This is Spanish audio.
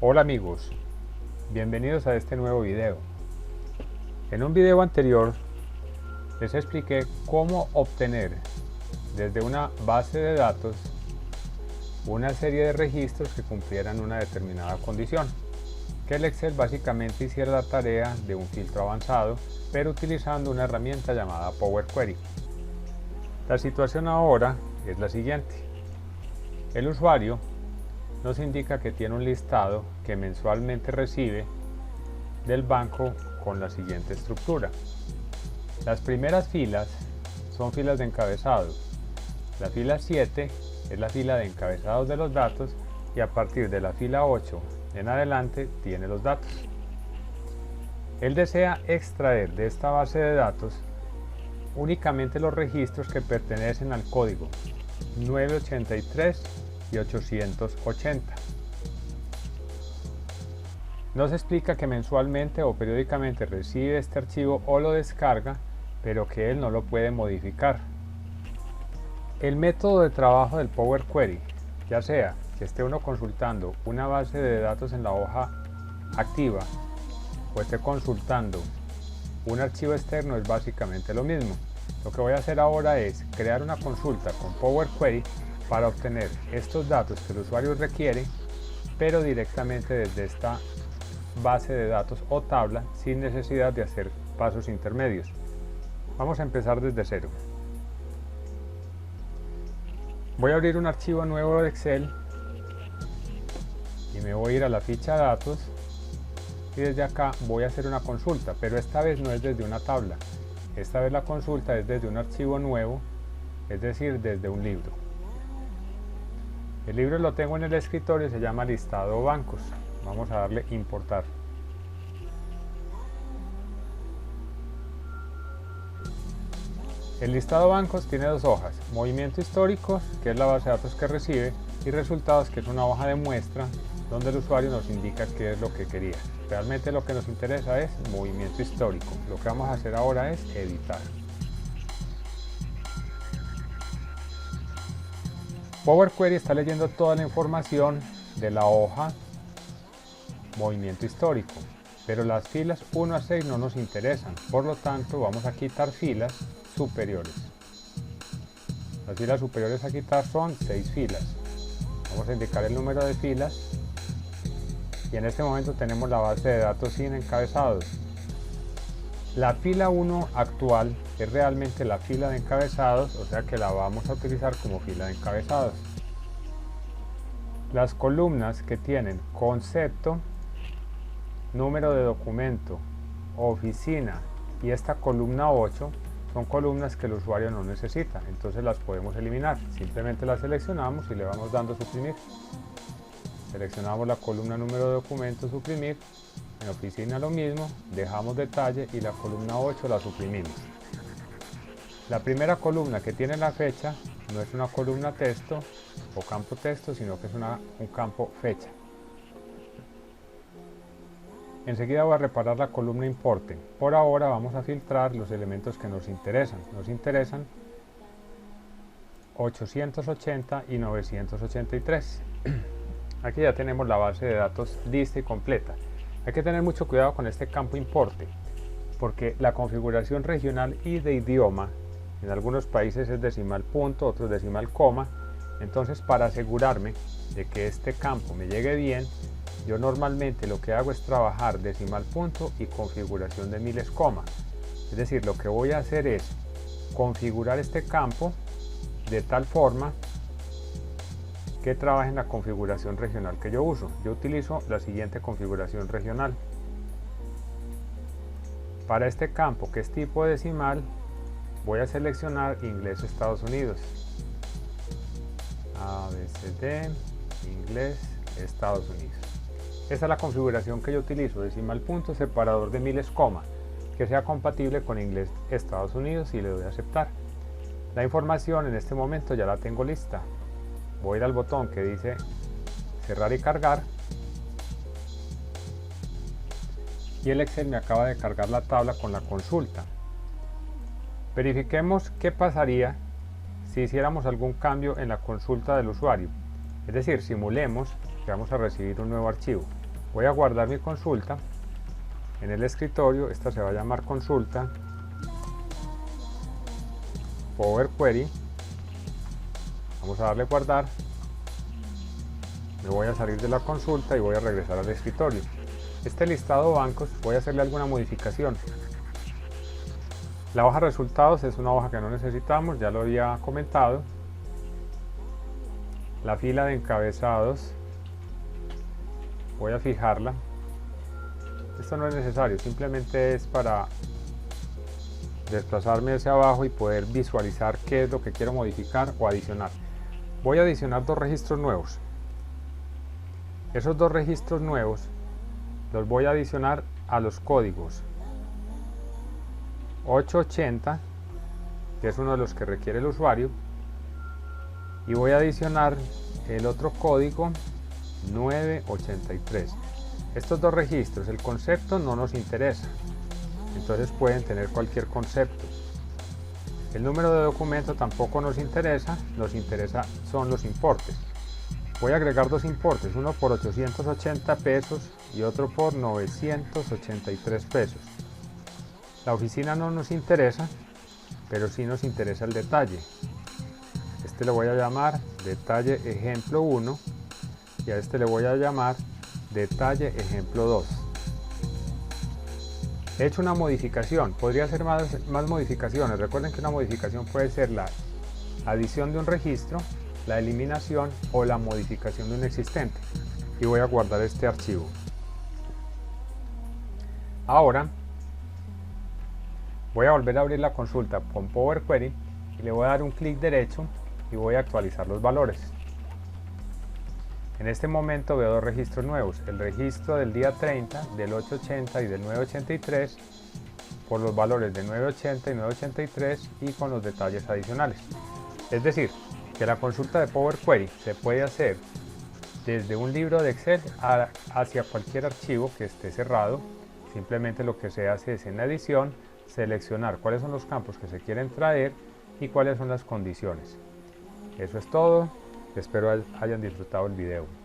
Hola amigos, bienvenidos a este nuevo video. En un video anterior les expliqué cómo obtener desde una base de datos una serie de registros que cumplieran una determinada condición. Que el Excel básicamente hiciera la tarea de un filtro avanzado, pero utilizando una herramienta llamada Power Query. La situación ahora es la siguiente. El usuario nos indica que tiene un listado que mensualmente recibe del banco con la siguiente estructura. Las primeras filas son filas de encabezado. La fila 7 es la fila de encabezados de los datos y a partir de la fila 8 en adelante tiene los datos. Él desea extraer de esta base de datos únicamente los registros que pertenecen al código 983 y 880. Nos explica que mensualmente o periódicamente recibe este archivo o lo descarga, pero que él no lo puede modificar. El método de trabajo del Power Query, ya sea que esté uno consultando una base de datos en la hoja activa o esté consultando un archivo externo, es básicamente lo mismo. Lo que voy a hacer ahora es crear una consulta con Power Query para obtener estos datos que el usuario requiere, pero directamente desde esta base de datos o tabla sin necesidad de hacer pasos intermedios. Vamos a empezar desde cero. Voy a abrir un archivo nuevo de Excel y me voy a ir a la ficha datos y desde acá voy a hacer una consulta, pero esta vez no es desde una tabla. Esta vez la consulta es desde un archivo nuevo, es decir, desde un libro. El libro lo tengo en el escritorio, se llama listado bancos. Vamos a darle importar. El listado bancos tiene dos hojas: movimiento históricos, que es la base de datos que recibe, y resultados, que es una hoja de muestra donde el usuario nos indica qué es lo que quería. Realmente lo que nos interesa es movimiento histórico. Lo que vamos a hacer ahora es editar. Power Query está leyendo toda la información de la hoja movimiento histórico, pero las filas 1 a 6 no nos interesan, por lo tanto vamos a quitar filas superiores. Las filas superiores a quitar son 6 filas. Vamos a indicar el número de filas y en este momento tenemos la base de datos sin encabezados. La fila 1 actual es realmente la fila de encabezados, o sea que la vamos a utilizar como fila de encabezados. Las columnas que tienen concepto, número de documento, oficina y esta columna 8 son columnas que el usuario no necesita, entonces las podemos eliminar. Simplemente las seleccionamos y le vamos dando suprimir. Seleccionamos la columna número de documento, suprimir. En oficina lo mismo, dejamos detalle y la columna 8 la suprimimos. La primera columna que tiene la fecha no es una columna texto o campo texto, sino que es un campo fecha. Enseguida voy a reparar la columna importe. Por ahora vamos a filtrar los elementos que nos interesan. Nos interesan 880 y 983. Aquí ya tenemos la base de datos lista y completa. Hay que tener mucho cuidado con este campo importe, porque la configuración regional y de idioma en algunos países es decimal punto, otros decimal coma. Entonces, para asegurarme de que este campo me llegue bien, yo normalmente lo que hago es trabajar decimal punto y configuración de miles coma. Es decir, lo que voy a hacer es configurar este campo de tal forma que trabaje en la configuración regional que yo uso. Yo utilizo la siguiente configuración regional. Para este campo, que es tipo decimal, voy a seleccionar inglés Estados Unidos. ABCD, inglés Estados Unidos. Esta es la configuración que yo utilizo: decimal punto, separador de miles coma, que sea compatible con inglés Estados Unidos, y le doy a aceptar. La información en este momento ya la tengo lista. Voy a ir al botón que dice cerrar y cargar y el Excel me acaba de cargar la tabla con la consulta. Verifiquemos qué pasaría si hiciéramos algún cambio en la consulta del usuario. Es decir, simulemos que vamos a recibir un nuevo archivo. Voy a guardar mi consulta en el escritorio. Esta se va a llamar consulta Power Query. Vamos a darle guardar. Me voy a salir de la consulta y voy a regresar al escritorio. Este listado de bancos voy a hacerle alguna modificación. La hoja resultados es una hoja que no necesitamos, ya lo había comentado. La fila de encabezados voy a fijarla. Esto no es necesario, simplemente es para desplazarme hacia abajo y poder visualizar qué es lo que quiero modificar o adicionar. Voy a adicionar dos registros nuevos. Esos dos registros nuevos los voy a adicionar a los códigos 880, que es uno de los que requiere el usuario, y voy a adicionar el otro código 983. Estos dos registros, el concepto no nos interesa, entonces pueden tener cualquier concepto. El número de documento tampoco nos interesa son los importes. Voy a agregar dos importes, uno por 880 pesos y otro por 983 pesos. La oficina no nos interesa, pero sí nos interesa el detalle. Este le voy a llamar detalle ejemplo 1 y a este le voy a llamar detalle ejemplo 2. He hecho una modificación, podría hacer más modificaciones. Recuerden que una modificación puede ser la adición de un registro, la eliminación o la modificación de un existente. Y voy a guardar este archivo. Ahora voy a volver a abrir la consulta con Power Query y le voy a dar un clic derecho y voy a actualizar los valores. En este momento veo dos registros nuevos, el registro del día 30, del 880 y del 983, por los valores de 980 y 983 y con los detalles adicionales. Es decir, que la consulta de Power Query se puede hacer desde un libro de Excel hacia cualquier archivo que esté cerrado. Simplemente lo que se hace es en la edición seleccionar cuáles son los campos que se quieren traer y cuáles son las condiciones. Eso es todo. Espero hayan disfrutado el video.